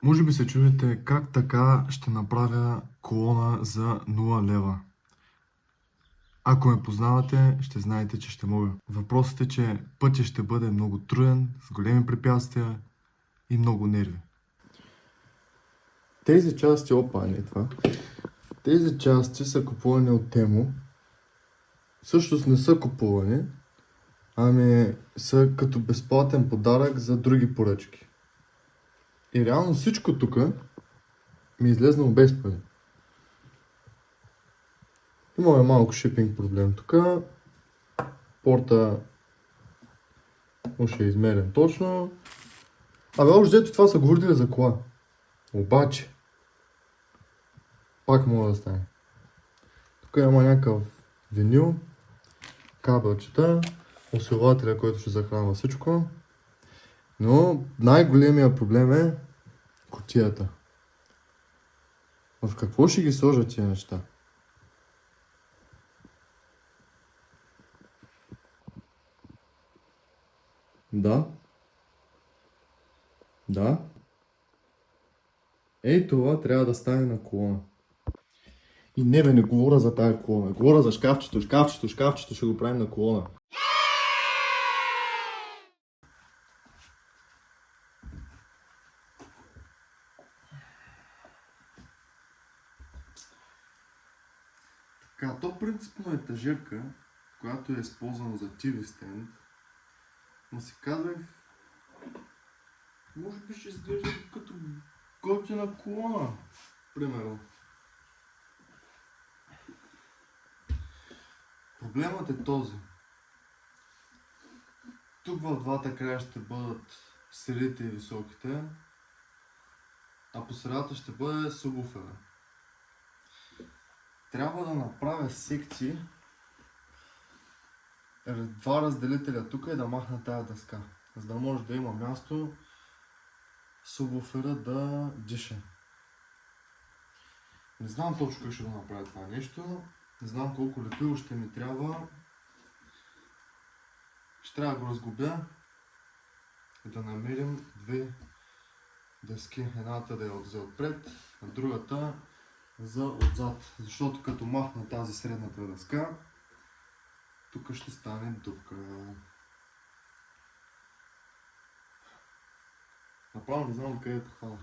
Може би се чудите как така ще направя колона за 0 лева. Ако ме познавате, ще знаете, че ще мога. Въпросът е, че пътя ще бъде много труден, с големи препятствия и много нерви. Тези части, не това. Тези части са купувани от Тему. Всъщност не са купувани, ами са като безплатен подарък за други поръчки. И реално всичко тук ми е излезнало без пари. Имаме малко шипинг проблем тук. Порта ще е измерен точно. Общо взето това са говорили за кола. Обаче, пак мога да стане. Тук има някакъв винил, кабелчета, усилвателя, който ще захранва всичко. Но най-големия проблем е кутията. В какво ще ги сложа тия неща? Да. Ей, това трябва да стане на колона. И не говоря за тая колона. Говоря за шкафчето. Шкафчето ще го правим на колона. Така, то принципно е етажерка, която е използвана за TV стенд. Но си казах, може би ще изглежда като готина колона, примерно. Проблемът е този. Тук в двата края ще бъдат средите и високите, а по средата ще бъде субвуфера. Трябва да направя секции, два разделителя тук и да махна тая дъска, за да може да има място субвуфера да диша. Не знам точно как ще го направя това нещо, не знам колко лепило ще ми трябва. Ще трябва да го разглобя и да намерим две дъски. Едната да е за отпред, а другата за отзад. Защото като махна тази средната дъска, тук ще стане дупка. Направо не знам къде е това.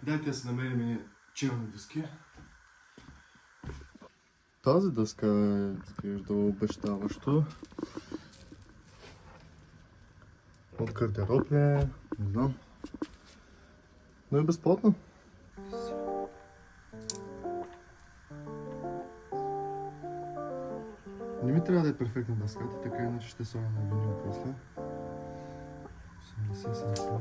Дайте да си намерим и челни дъски. Тази дъска е изглежда обещаващо. От гардероб ли е? Не знам. Но е безплатно. Не ми трябва да е перфектна дъската, така иначе ще сложа на винил после. 80 см.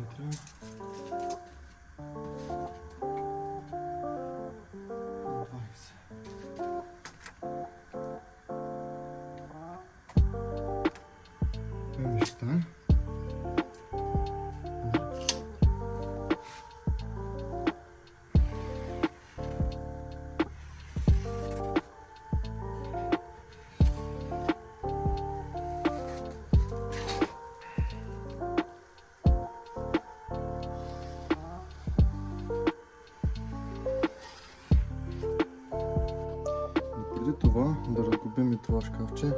Преди това да разгубим и това шкафче,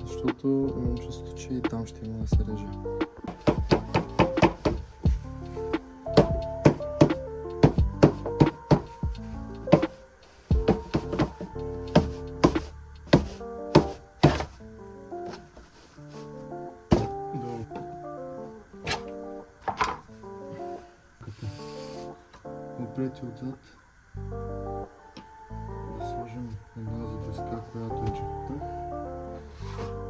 защото имам чувството, че и там ще има да се реже. Отпред и отзад да сложим една за дъска, която е чепта,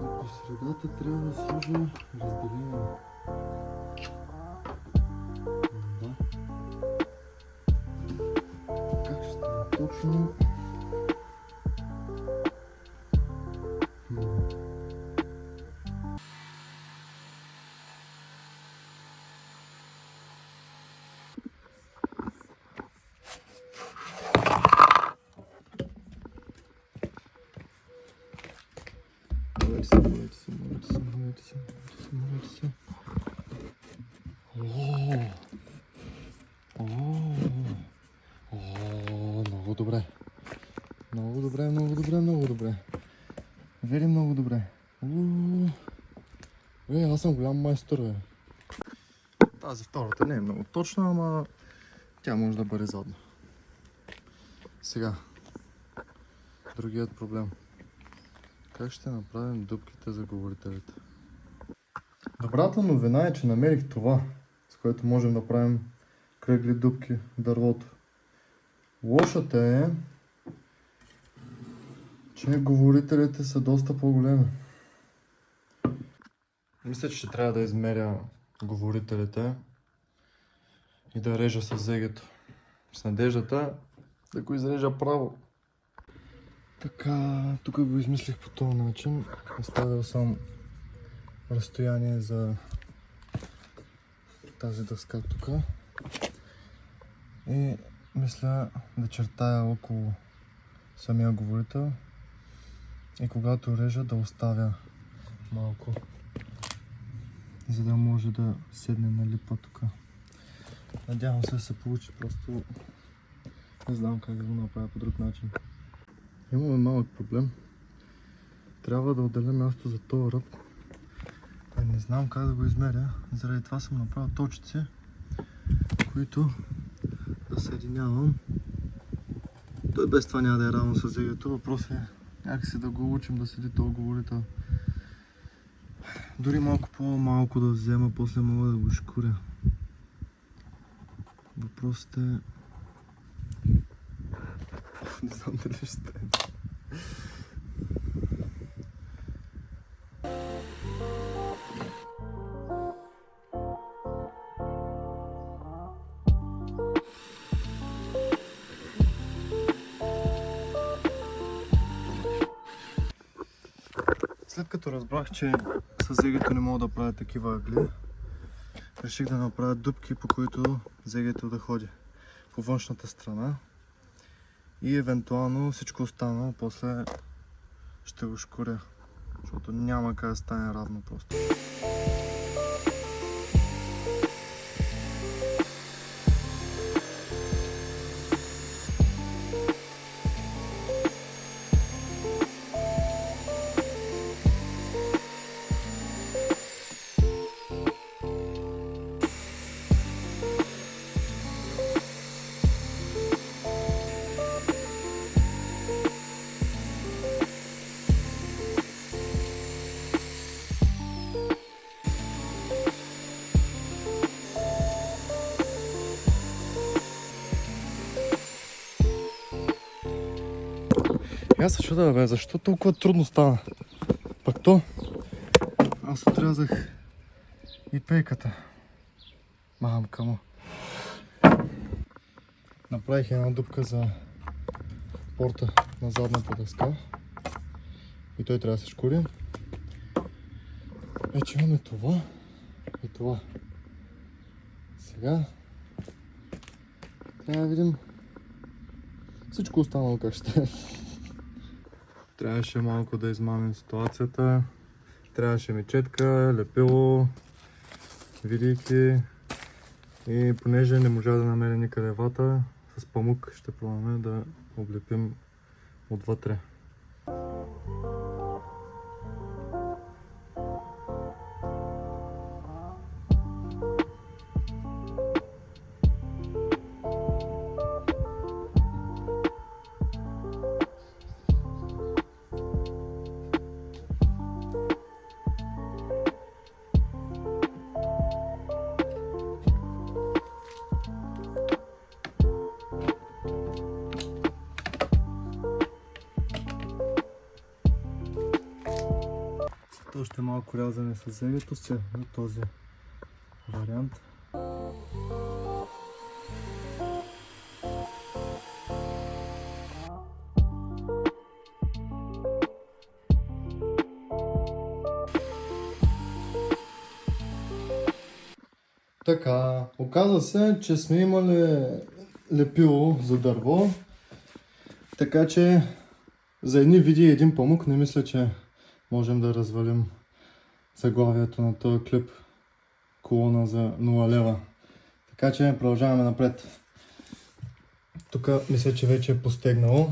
и по средата трябва да сложим разделение. Да. Как ще стане точно? Много добре. Много добре, много добре, много добре. Вери много добре. Аз съм голям майстор, бе. Тази втората не е много точна, ама тя може да бъде задна. Сега, другият проблем. Как ще направим дупките за говорителите? Добрата новина е, че намерих това, с което можем да правим кръгли дупки в дървото. Лошата е, че говорителите са доста по-големи. Мисля, че ще трябва да измеря говорителите и да режа с зегето. С надеждата да го изрежа право. Така, тук го измислих по този начин. Оставил съм разстояние за тази дъска тук. И мисля да чертая около самия говорител. И когато режа да оставя малко, за да може да седне на липа тук. Надявам се да се получи, просто не знам как да го направя по друг начин. Имаме малък проблем. Трябва да отделя място за този ръб. Не знам как да го измеря. Заради това съм направил точици, които да съединявам. Той без това няма да е равно с зегето. Въпрос е някакси да го учим да седи този говорител. Дори малко по-малко да взема, после мога да го шкуря. Въпросът е... Не знам дали ще стане. След като разбрах, че с зегето не мога да правя такива ъгли, реших да направя дупки, по които зегето да ходи по външната страна и евентуално всичко останало после ще го шкуря, защото няма как да стане равно просто. Аз се чудя, бе, защо толкова трудно стана? Пък то, аз отрязах и пейката. Мамка му. Направих една дупка за порта на задната дъска. И той трябва да се шкури. Вече имаме това и това. Сега трябва да видим всичко останало как ще е. Трябваше малко да измамим ситуацията. Трябваше мечетка, лепило, видейки. И понеже не можа да намеря никъде вата, с памук ще пробваме да облепим отвътре. Още малко рязане с зегето се на този вариант. Така, оказа се, че сме имали лепило за дърво, така че за едни види един памук не мисля, че можем да развалим заглавието на този клип колона за 0 лева. Така че продължаваме напред. Тук мисля, че вече е постегнало.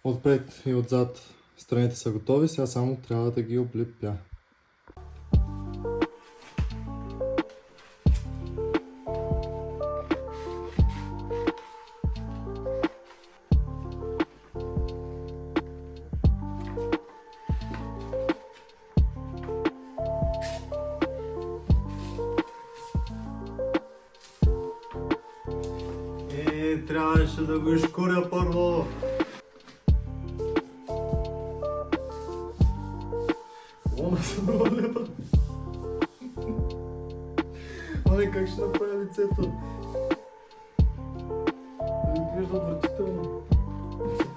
Отпред и отзад страните са готови, сега само трябва да ги облепя. Трябваше да го изкуря първо. Лона се навалива. Оле, как ще направя лицето? Да изглежда отвратително. Добре.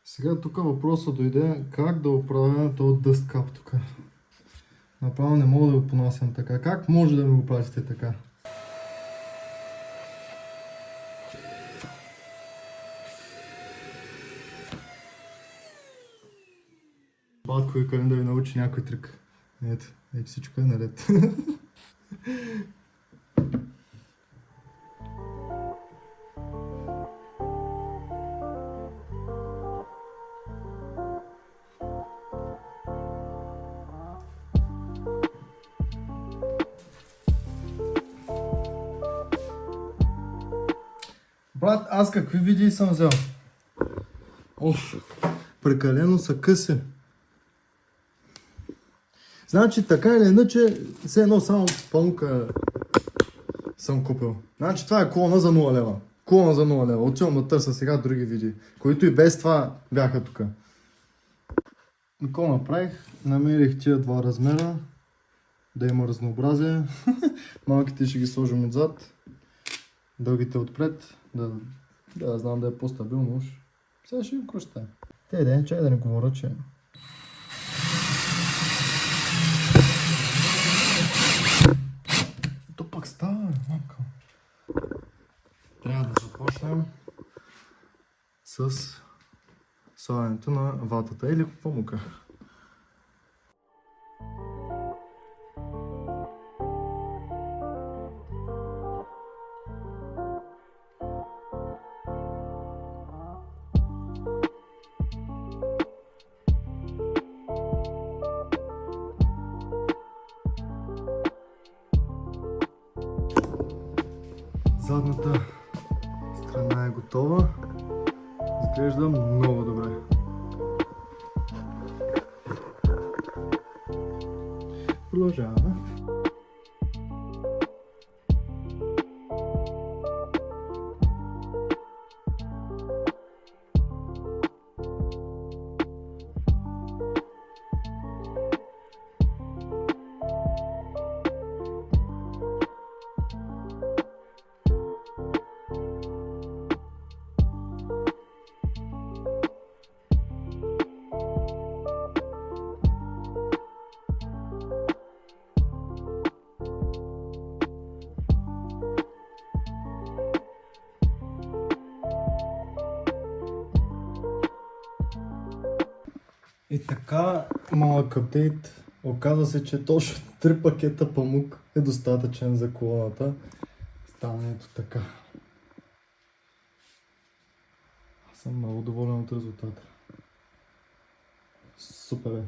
Сега тук въпросът дойде как да оправя този дъст кап тук. Направо не мога да го понасям така. Как може да ми го пратите така? Батко и Калин да ви научи някой трик. Ето, всичко е наред. Брат, аз какви видеи съм взел? Оф, прекалено са къси. Значи така или иначе, все едно само панука съм купил. Значи това е колона за 0 лева. Колона за 0 лева. Отивам да търся сега други видеи, които и без това бяха тук. Какво направих? Намерих тия два размера, да има разнообразие. Малките ще ги сложим отзад, дългите отпред, да знам да е по-стабилно уж. Сега ще ги кръща. Чай да не говоря, че... То пак става, мамка. Трябва да започнем с слагането на ватата или памука. Задната страна е готова. Изглежда много добре. Продължаваме. И така, малък апдейт. Оказва се, че точно 3 пакета памук е достатъчен за колоната. Стана ето така. Аз съм много доволен от резултата. Супер е.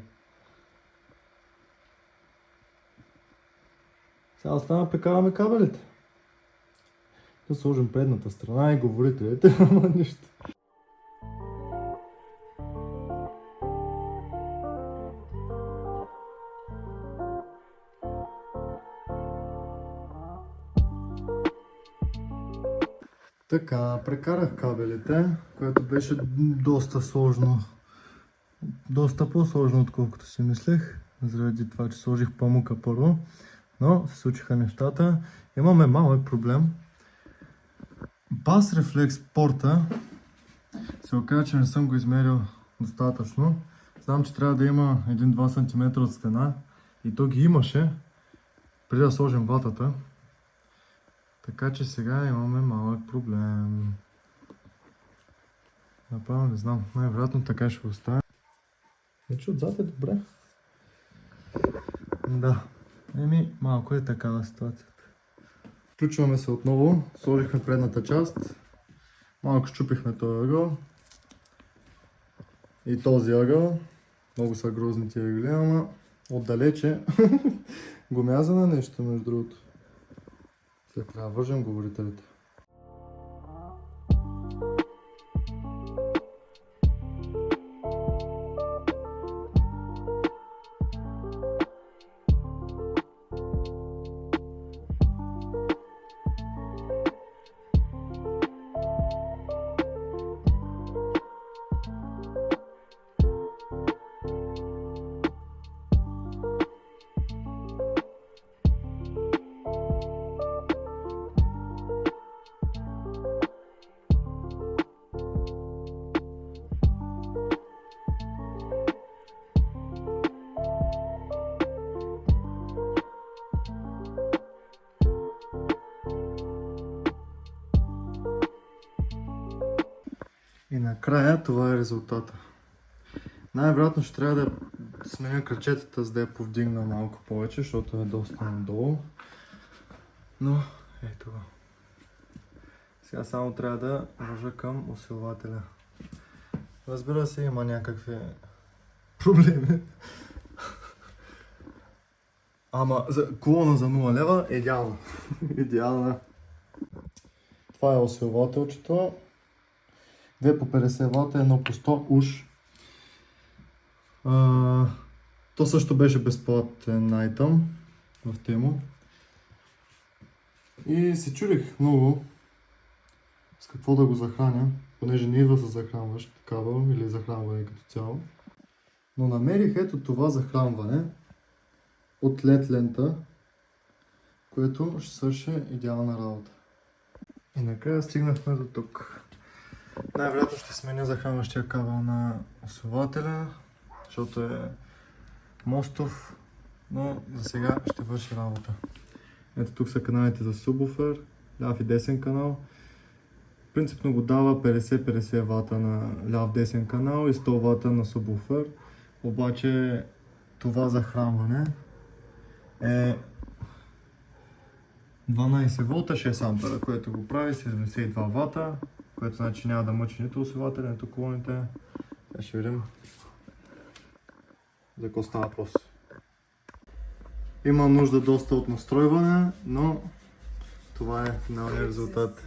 Сега остана прекараме кабелите. Да сложим предната страна и говорителите, ама нищо. Така, прекарах кабелите, което беше доста сложно. Доста по-сложно, отколкото си мислех, заради това, че сложих памука първо. Но се случиха нещата. Имаме малък проблем. Бас рефлекс порта се оказа, че не съм го измерил достатъчно. Знам, че трябва да има 1-2 см от стена и то ги имаше преди да сложим ватата. Така че сега имаме малък проблем. Направо не знам, най-вероятно така ще го оставя. Вече отзад е добре. Да, малко е такава ситуацията. Включваме се отново, сложихме предната част, малко щупихме този ъгъл и този ъгъл. Много са грозни тия ъгли, ама отдалече го мяза на нещо, между другото. След трябва да вържем говорителите. И накрая това е резултата. Най-вероятно ще трябва да сменя кръчетата, за да я повдигна малко повече, защото е доста надолу. Но ето го. Сега само трябва да вържа към усилвателя. Разбира се, има някакви проблеми. Ама за колона за 0 лева е идеална. Идеална. Това е усилвателчето. 2 по 50 вата, 1 по 100 уж. То също беше безплатен айтъм в Тему. И се чудих много с какво да го захраня, понеже не идва за захранващ кабел или захранване като цяло. Но намерих ето това захранване от LED лента, което ще свърши идеална работа. И накрая стигнахме до тук. Най-вероятно ще сменя захранващия кабел на усилвателя, защото е мостов, но за сега ще върши работа. Ето тук са каналите за субвуфер, ляв и десен канал. Принципно го дава 50-50 вата на ляв-десен канал и 100 вата на субвуфер. Обаче това захранване е 12 волта 6 ампера, което го прави 72 вата, което значи няма да мъчи нито усилвателя, нито колоните. Сега ще видим за какво става въпрос. Има нужда доста от настройване, но това е финалният резултат.